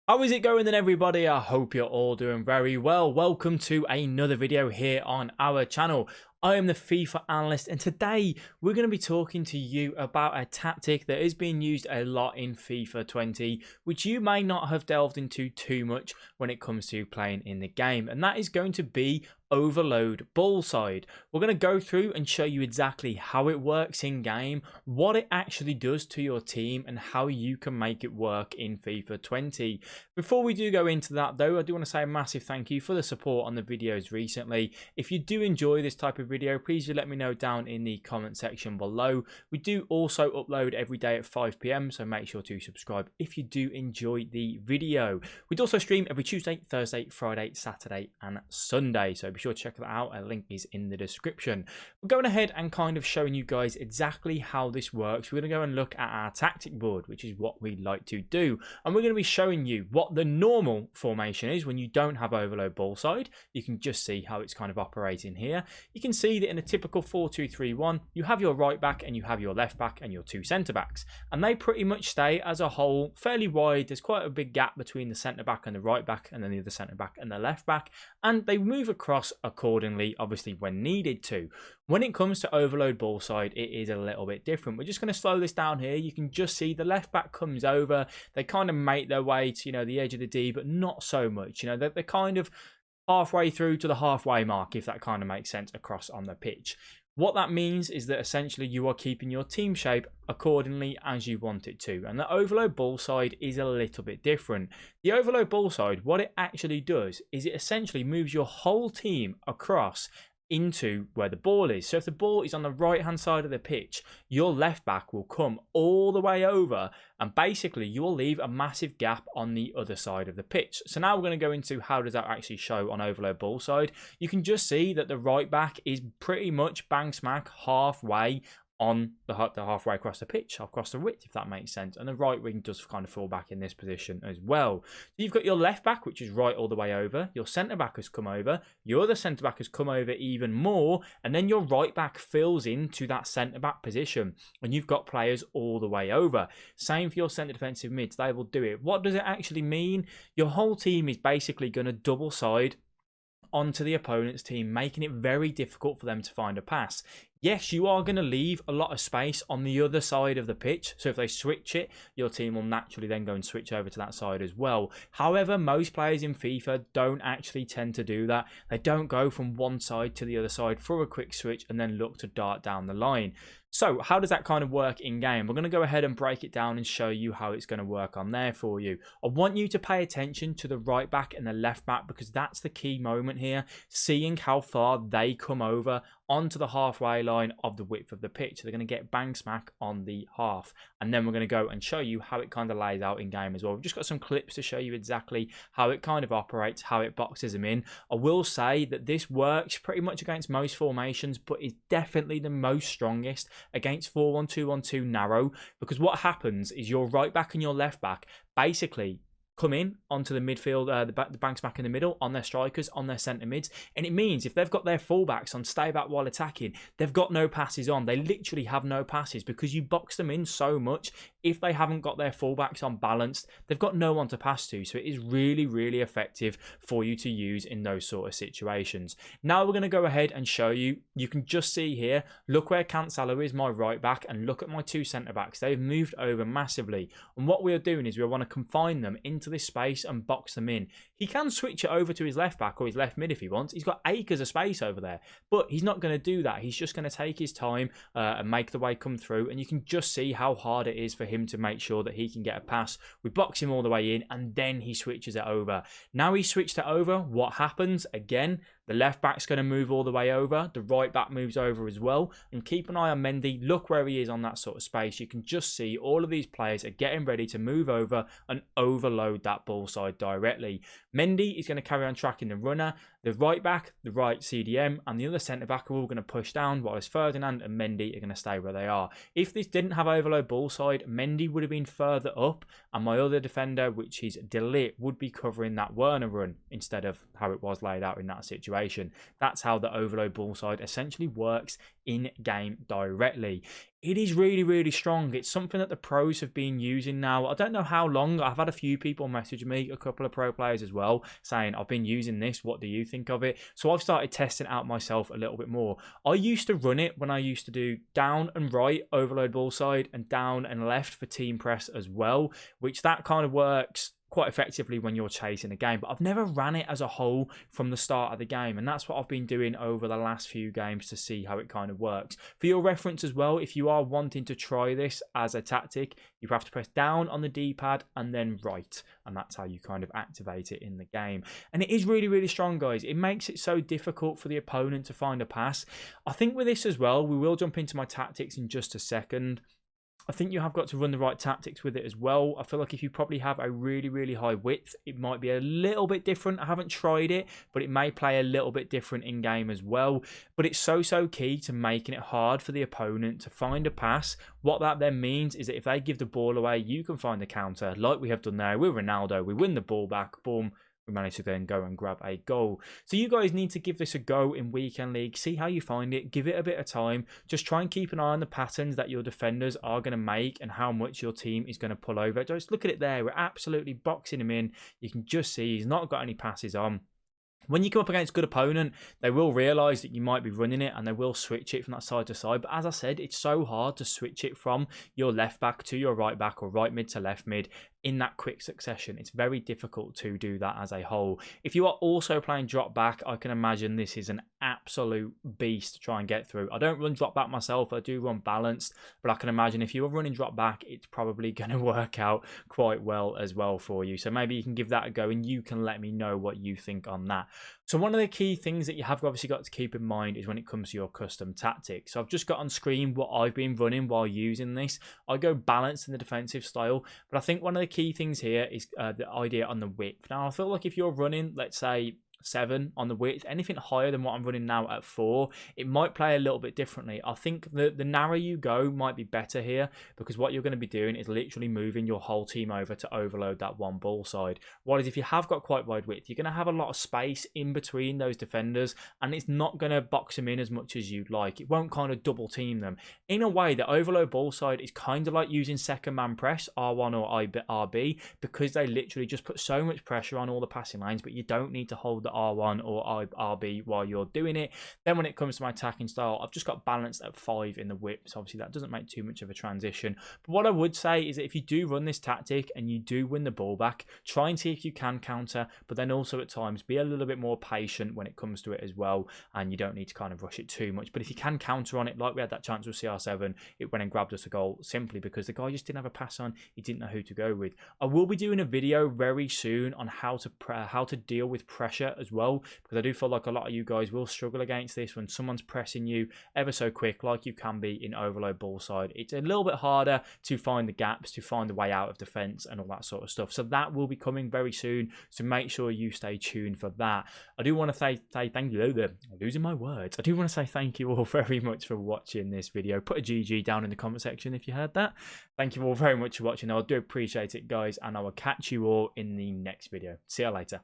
How is it going then, everybody? I hope you're all doing very well. Welcome to another video here on our channel. I am the FIFA analyst, and today we're going to be talking to you about a tactic that is being used a lot in FIFA 20, which you may not have delved into too much when it comes to playing in the game, and that is going to be overload ball side. We're going to go through and show you exactly how it works in game, what it actually does to your team, and how you can make it work in FIFA 20. Before we do go into that though, I do want to say a massive thank you for the support on the videos recently. If you do enjoy this type of video, please do let me know down in the comment section below. We do also upload every day at 5 PM, so make sure to subscribe if you do enjoy the video. We'd also stream every Tuesday, Thursday, Friday, Saturday and Sunday, so be sure to check that out. A link is in the description. We're going ahead and kind of showing you guys exactly how this works. We're going to go and look at our tactic board, which is what we like to do, and we're going to be showing you what the normal formation is when you don't have overload ball side. You can just see how it's kind of operating here. You can see that in a typical 4-2-3-1, you have your right back and you have your left back and your two centre backs, and they pretty much stay as a whole fairly wide. There's quite a big gap between the centre back and the right back, and then the other centre back and the left back, and they move across accordingly, obviously when needed to. When it comes to overload ball side, it is a little bit different. We're just going to slow this down here. You can just see the left back comes over. They kind of make their way to, the edge of the D, but not so much. They're kind of halfway through to the halfway mark, if that kind of makes sense, across on the pitch. What that means is that essentially you are keeping your team shape accordingly as you want it to. And the overload ball side is a little bit different. The overload ball side, what it actually does is it essentially moves your whole team across into where the ball is. So if the ball is on the right hand side of the pitch, your left back will come all the way over, and basically you will leave a massive gap on the other side of the pitch. So now we're going to go into how does that actually show on overload ball side. You can just see that the right back is pretty much bang smack halfway on the halfway across the pitch, across the width, if that makes sense. And the right wing does kind of fall back in this position as well. So you've got your left back, which is right all the way over. Your centre back has come over. Your other centre back has come over even more. And then your right back fills into that centre back position. And you've got players all the way over. Same for your centre defensive mids. They will do it. What does it actually mean? Your whole team is basically going to double side onto the opponent's team, making it very difficult for them to find a pass. Yes, you are going to leave a lot of space on the other side of the pitch. So if they switch it, your team will naturally then go and switch over to that side as well. However, most players in FIFA don't actually tend to do that. They don't go from one side to the other side for a quick switch and then look to dart down the line. So how does that kind of work in game? We're going to go ahead and break it down and show you how it's going to work on there for you. I want you to pay attention to the right back and the left back, because that's the key moment here. Seeing how far they come over onto the halfway line of the width of the pitch. They're going to get bang smack on the half, and then we're going to go and show you how it kind of lays out in game as well. We've just got some clips to show you exactly how it kind of operates, how it boxes them in. I will say that this works pretty much against most formations, but is definitely the most strongest against 4-1-2-1-2 narrow, because what happens is your right back and your left back basically come in onto the midfield, the bang smack in the middle, on their strikers, on their centre mids. And it means if they've got their fullbacks on stay back while attacking, they've got no passes on. They literally have no passes because you box them in so much. If they haven't got their fullbacks on balanced, they've got no one to pass to. So it is really, really effective for you to use in those sort of situations. Now we're going to go ahead and show you. You can just see here, look where Cancelo is, my right back, and look at my two centre backs. They've moved over massively. And what we're doing is we want to confine them into this space and box them in. He can switch it over to his left back or his left mid if he wants. He's got acres of space over there, but he's not going to do that. He's just going to take his time and make the way come through, and you can just see how hard it is for him to make sure that he can get a pass. We box him all the way in, and then he switches it over. Now he switched it over. What happens? Again, the left back's going to move all the way over. The right back moves over as well. And keep an eye on Mendy. Look where he is on that sort of space. You can just see all of these players are getting ready to move over and overload that ball side directly. Mendy is going to carry on tracking the runner. The right back, the right CDM, and the other centre back are all going to push down, whilst Ferdinand and Mendy are going to stay where they are. If this didn't have overload ball side, Mendy would have been further up, and my other defender, which is Delit, would be covering that Werner run instead of how it was laid out in that situation. That's how the overload ball side essentially works in game directly. It is really, really strong. It's something that the pros have been using now. I don't know how long. I've had a few people message me, a couple of pro players as well, saying, I've been using this. What do you think of it? So I've started testing it out myself a little bit more. I used to run it when I used to do down and right, overload ball side, and down and left for team press as well, which that kind of works quite effectively when you're chasing a game, but I've never ran it as a whole from the start of the game, and that's what I've been doing over the last few games to see how it kind of works. For your reference as well, if you are wanting to try this as a tactic, you have to press down on the D-pad and then right, and that's how you kind of activate it in the game. And it is really, really strong, guys. It makes it so difficult for the opponent to find a pass. I think with this as well, we will jump into my tactics in just a second. I think you have got to run the right tactics with it as well. I feel like if you probably have a really, really high width, it might be a little bit different. I haven't tried it, but it may play a little bit different in game as well. But it's so key to making it hard for the opponent to find a pass. What that then means is that if they give the ball away, you can find the counter like we have done there with Ronaldo. We win the ball back, boom. We managed to then go and grab a goal. So you guys need to give this a go in Weekend League. See how you find it. Give it a bit of time. Just try and keep an eye on the patterns that your defenders are going to make and how much your team is going to pull over. Just look at it there. We're absolutely boxing him in. You can just see he's not got any passes on. When you come up against a good opponent, they will realise that you might be running it and they will switch it from that side to side. But as I said, it's so hard to switch it from your left back to your right back or right mid to left mid in that quick succession. It's very difficult to do that as a whole. If you are also playing drop back, I can imagine this is an absolute beast to try and get through. I don't run drop back myself. I do run balanced, but I can imagine if you're running drop back, it's probably going to work out quite well as well for you. So maybe you can give that a go and you can let me know what you think on that. So one of the key things that you have obviously got to keep in mind is when it comes to your custom tactics. So I've just got on screen what I've been running while using this. I go balanced in the defensive style, but I think one of the key things here is the idea on the width. Now I feel like if you're running, let's say 7 on the width, anything higher than what I'm running now at 4, it might play a little bit differently. I think the narrower you go might be better here, because what you're going to be doing is literally moving your whole team over to overload that one ball side. Whereas if you have got quite wide width, you're going to have a lot of space in between those defenders, and it's not going to box them in as much as you'd like. It won't kind of double team them. In a way, the overload ball side is kind of like using second man press, R1 or RB, because they literally just put so much pressure on all the passing lanes, but you don't need to hold the R1 or RB while you're doing it. Then when it comes to my attacking style, I've just got balanced at 5 in the whip, so obviously that doesn't make too much of a transition. But what I would say is that if you do run this tactic and you do win the ball back, try and see if you can counter, but then also at times be a little bit more patient when it comes to it as well, and you don't need to kind of rush it too much. But if you can counter on it, like we had that chance with CR7, it went and grabbed us a goal simply because the guy just didn't have a pass on. He didn't know who to go with. I will be doing a video very soon on how to deal with pressure as well, because I do feel like a lot of you guys will struggle against this when someone's pressing you ever so quick, like you can be in overload ball side. It's a little bit harder to find the gaps, to find the way out of defense and all that sort of stuff. So that will be coming very soon, so make sure you stay tuned for that. I do want to say thank you. I'm losing my words. I do want to say thank you all very much for watching this video. Put a GG down in the comment section if you heard that. Thank you all very much for watching. I do appreciate it, guys, and I will catch you all in the next video. See you later.